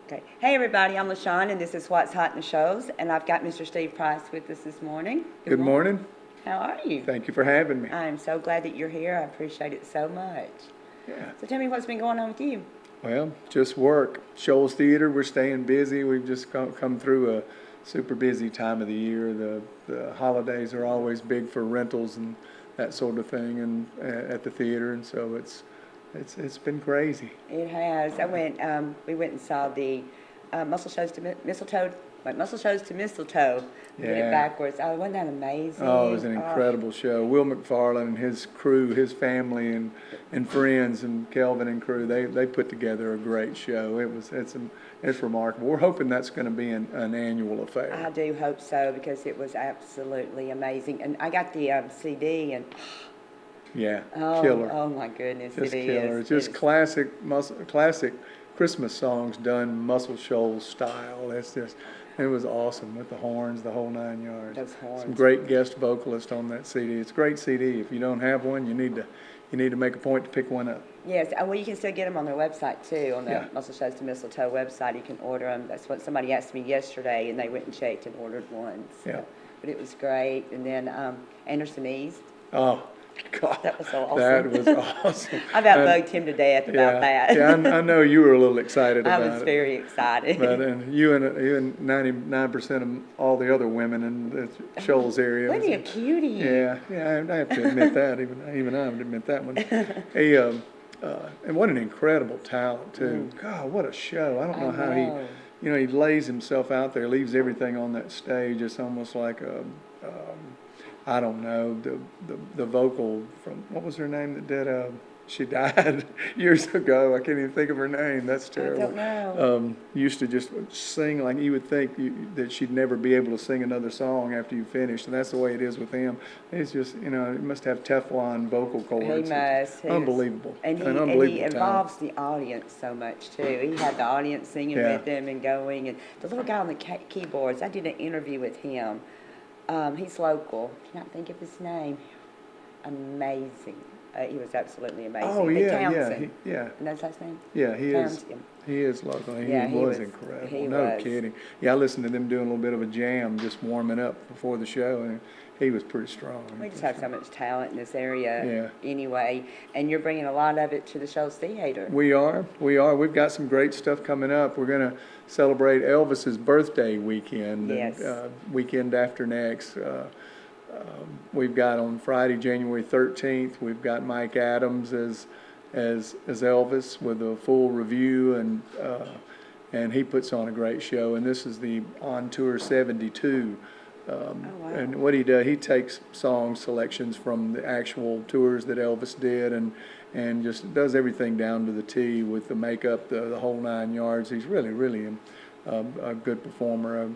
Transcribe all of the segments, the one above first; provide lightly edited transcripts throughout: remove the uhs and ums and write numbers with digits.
Okay. Hey, everybody, I'm LaShawn, and this is What's Hot in the Shows, and I've got Mr. Steve Price with us this morning. Good morning. How are you? Thank you for having me. I'm so glad that you're here. I appreciate it so much. Yeah. So tell me what's been going on with you. Well, just work. Shoals Theater, we're staying busy. We've just come through a super busy time of the year. The holidays are always big for rentals and that sort of thing, and at the theater, and so it's been crazy. It has. We went and saw the Muscle Shows to Mistletoe. Muscle Shows to Mistletoe. Get it Yeah. backwards. Oh, wasn't that amazing? Oh, it was an incredible show. Will McFarlane and his crew, his family and friends and Kelvin and crew, they put together a great show. It's remarkable. We're hoping that's going to be an annual affair. I do hope so because it was absolutely amazing. And I got the CD and Yeah, oh, killer. oh my goodness, Just it killer. is. Just It is. classic Christmas songs done Muscle Shoals style. It was awesome with the horns, the whole 9 yards. Those horns. Some great guest vocalists on that CD. It's a great CD. If you don't have one, you need to make a point to pick one up. Yes, well, you can still get them on their website too, on the Yeah. Muscle Shows to Mistletoe website. You can order them. That's what somebody asked me yesterday, and they went and checked and ordered one. So. Yeah. But it was great. And then Anderson East. Oh, God, That was so awesome. that was awesome. I about And- bugged him to death about that. Yeah, I know you were a little excited I about was it. very excited. But you and 99% of all the other women in the Shoals area. Wasn't he a cutie? Yeah, I have to admit that. Even I have to admit that one. He and what an incredible talent too. God, what a show! I don't know how know. he lays himself out there, leaves everything on that stage. It's almost like I don't know, the vocal from, what was her name that did, she died years ago. I can't even think of her name. That's terrible. don't know. Used to just sing like you would think that she'd never be able to sing another song after you finished, and that's the way it is with him. It's just, it must have Teflon vocal cords. He must. He was- Unbelievable. And An he unbelievable talent. involves the audience so much too. He had the audience singing Yeah. with him and going. And the little guy on the keyboards, I did an interview with him. He's local. Cannot think of his name. Amazing. He was absolutely amazing. Oh, Lee yeah, Townsend. yeah. And that's his name? Yeah, he is. Townsend. He is local. Yeah, He he was was- incredible. he No was. kidding. Yeah, I listened to them doing a little bit of a jam, just warming up before the show, and he was pretty strong. We just have so much talent in this area Yeah. anyway. And you're bringing a lot of it to the Shoals Theater. We are. We've got some great stuff coming up. We're going to celebrate Elvis's birthday weekend. Yes. Weekend after next. We've got on Friday, January 13th, we've got Mike Adams as Elvis with a full review, and he puts on a great show. And this is the On Tour 72. wow. And what he does, he takes song selections from the actual tours that Elvis did, and just does everything down to the T with the makeup, the whole 9 yards. He's really a good performer,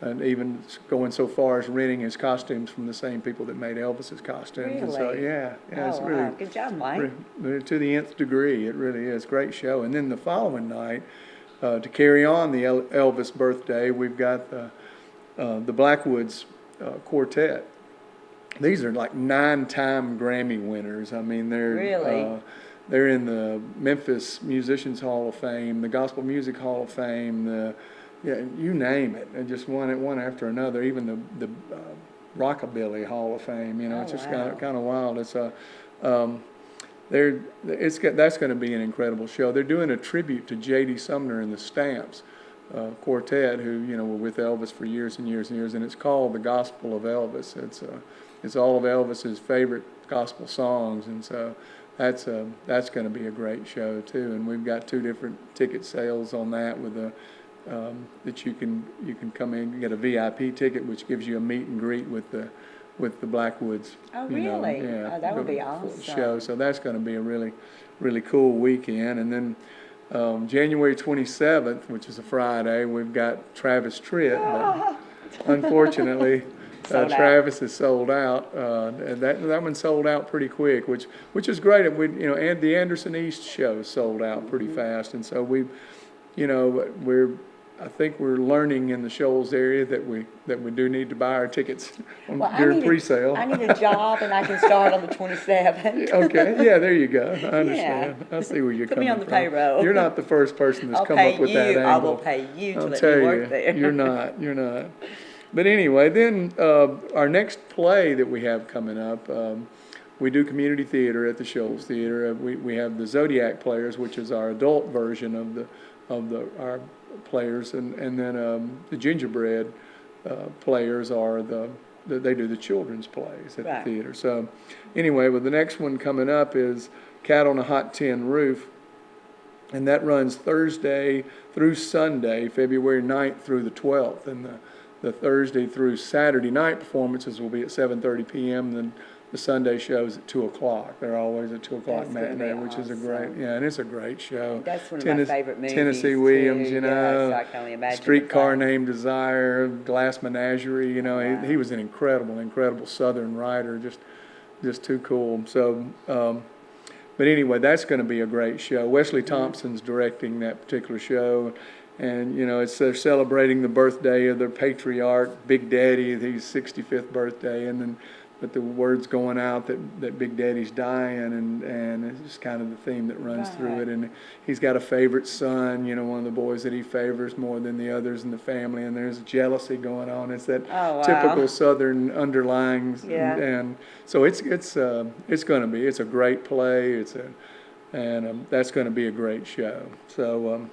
and even going so far as renting his costumes from the same people that made Elvis's costumes. And so, Really? yeah, Oh, it's wow. really Good job, Mike. to the nth degree. It really is great show. And then the following night, to carry on the Elvis birthday, we've got the Blackwoods Quartet. These are like 9-time Grammy winners. I mean, Really? They're in the Memphis Musicians Hall of Fame, the Gospel Music Hall of Fame, you name it. And just one after another. Even the Rockabilly Hall of Fame. Oh, It's just wow. kind of wild. That's going to be an incredible show. They're doing a tribute to J.D. Sumner and the Stamps Quartet, who were with Elvis for years and years and years, and it's called the Gospel of Elvis. It's all of Elvis's favorite gospel songs, and so that's going to be a great show too. And we've got 2 different ticket sales on that with that you can come in and get a VIP ticket, which gives you a meet and greet with the Blackwoods. Oh, really? Yeah, Oh, that would be the awesome. show. So that's going to be a really cool weekend. And then January 27th, which is a Friday, we've got Travis Tritt. But unfortunately, Sold out. Travis is sold out, and that one sold out pretty quick, which is great. And the Anderson East show sold out pretty fast, and so we're I think we're learning in the Shoals area that we do need to buy our tickets Well, during pre-sale. I need a job and I can start on the 27th. Okay, yeah, there you go. I understand. I see where you're Put coming me on the from. payroll. You're not the first person that's I'll come pay up with that you. angle. I will pay you to I'll let tell me you, work there. you're not. But anyway, then our next play that we have coming up, we do community theater at the Shoals Theater. We have the Zodiac Players, which is our adult version of our players, and then the Gingerbread Players are they do the children's plays at Right. the theater. So anyway, well, the next one coming up is Cat on a Hot Tin Roof, and that runs Thursday through Sunday, February 9th through the 12th, and the Thursday through Saturday night performances will be at 7:30 p.m. Then the Sunday shows at 2 o'clock. They're always at 2 o'clock That's gonna be matinee, which is a great, awesome. yeah, and it's a great show. That's one of my favorite movies. Tennessee Williams, too. you Yes, know, I can only imagine the Streetcar fun. Named Desire, Glass Menagerie, you know, Wow. he was an incredible Southern writer, just too cool. So, but anyway, that's going to be a great show. Wesley Thompson's directing that particular show. And, you know, they're celebrating the birthday of their patriarch, Big Daddy, his 65th birthday. And then, but the word's going out that Big Daddy's dying, and it's just kind of the theme that runs through it. And he's got a favorite son, you know, one of the boys that he favors more than the others in the family. And there's jealousy going on. It's that typical Southern underlying. Yeah. And so it's going to be, it's a great play. That's going to be a great show. So,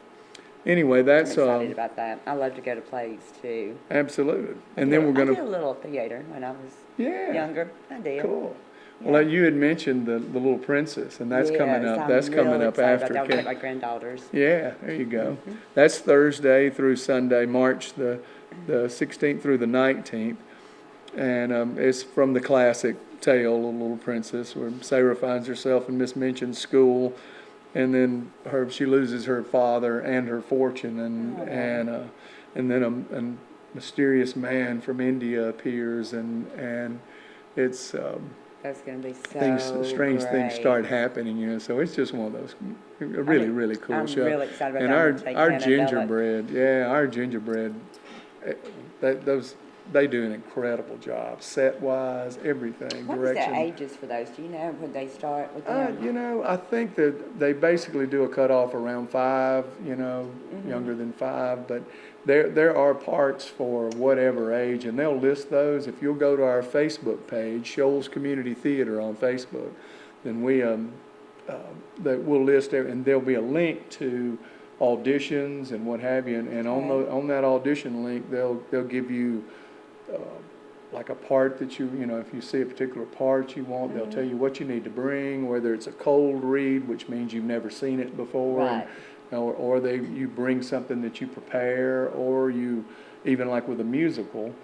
anyway, I'm that's excited about that. I love to go to plays too. absolutely. And then we're I did a going to, little theater when I was yeah, younger. I did. cool. Yeah. Well, you had mentioned the Little Princess, and that's coming Yes, up. I'm That's coming really up excited after. about that. I'll take my granddaughters. Yeah, there you go. That's Thursday through Sunday, March the 16th through the 19th, and it's from the classic tale, The Little Princess, where Sarah finds herself in Miss Minchin's school, and then she loses her father and her fortune, and then a mysterious man from India appears, and it's That's going to be so strange things great. start happening, you know. So it's just one of those really cool I'm show. really excited about And that. I'm gonna take our Hannah Bella. gingerbread, our gingerbread, they do an incredible job, set wise, everything, What is direction. the ages for those? Do you know when they start with them? You know, I think that they basically do a cutoff around 5, you know, Mm-hmm. younger than 5, but there are parts for whatever age, and they'll list those. If you'll go to our Facebook page, Shoals Community Theater on Facebook, then that we'll list there, and there'll be a link to auditions and what have you, and on that audition link, they'll give you like a part that you know, if you see a particular part you want, they'll tell you what you need to bring, whether it's a cold read, which means you've never seen it before, Right. or you bring something that you prepare, or you, even like with a musical,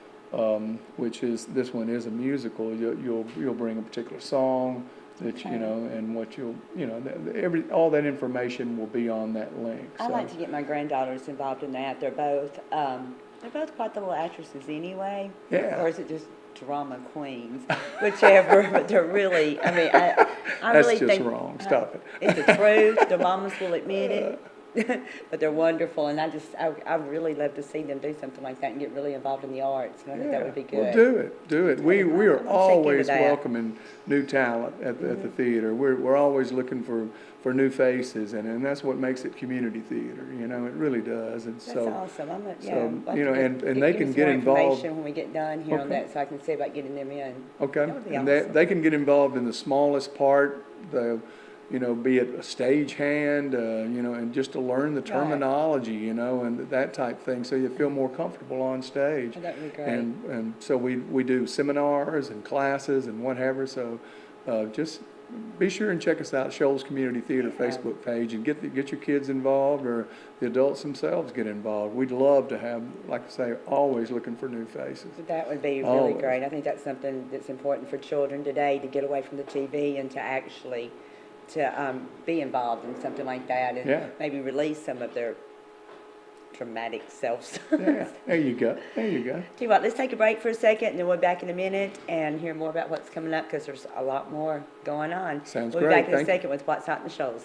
which is, this one is a musical, you'll bring a particular song that, you know, and what all that information will be on that link. I So, like to get my granddaughters involved in that. They're both quite the little actresses anyway. Yeah. Or is it just drama queens? Whichever, but they're really, I mean, I That's really just think. wrong. Stop it. It's the truth. Their mamas will admit it. But they're wonderful, and I really love to see them do something like that and get really involved in the arts. And I think that would be good. Well, do it. We are with always that. welcoming new talent at the theater. We're always looking for new faces, and that's what makes it community theater. You know, it really does. And That's so, awesome. you know, and they can get involved. When we get done here on Okay. that, so I can see about getting them in. Okay, That would be and awesome. they can get involved in the smallest part, you know, be it a stagehand, you know, and just to learn the terminology, you know, and that type thing, so you feel more comfortable on stage. Oh, that would be great. And so we do seminars and classes and whatever, so just be sure and check us out, Shoals Community Theater Facebook page, and get your kids involved, or the adults themselves get involved. We'd love to have, like I say, always looking for new faces. That would be really Always. great. I think that's something that's important for children today, to get away from the TV and to actually be involved in something like that, and Yeah. maybe release some of their dramatic selves. Yeah, there you go. Tell you what, let's take a break for a second, and then we'll be back in a minute and hear more about what's coming up, because there's a lot more going on. Sounds We'll be great. back in a Thank you. second with What's Hot in the Shoals.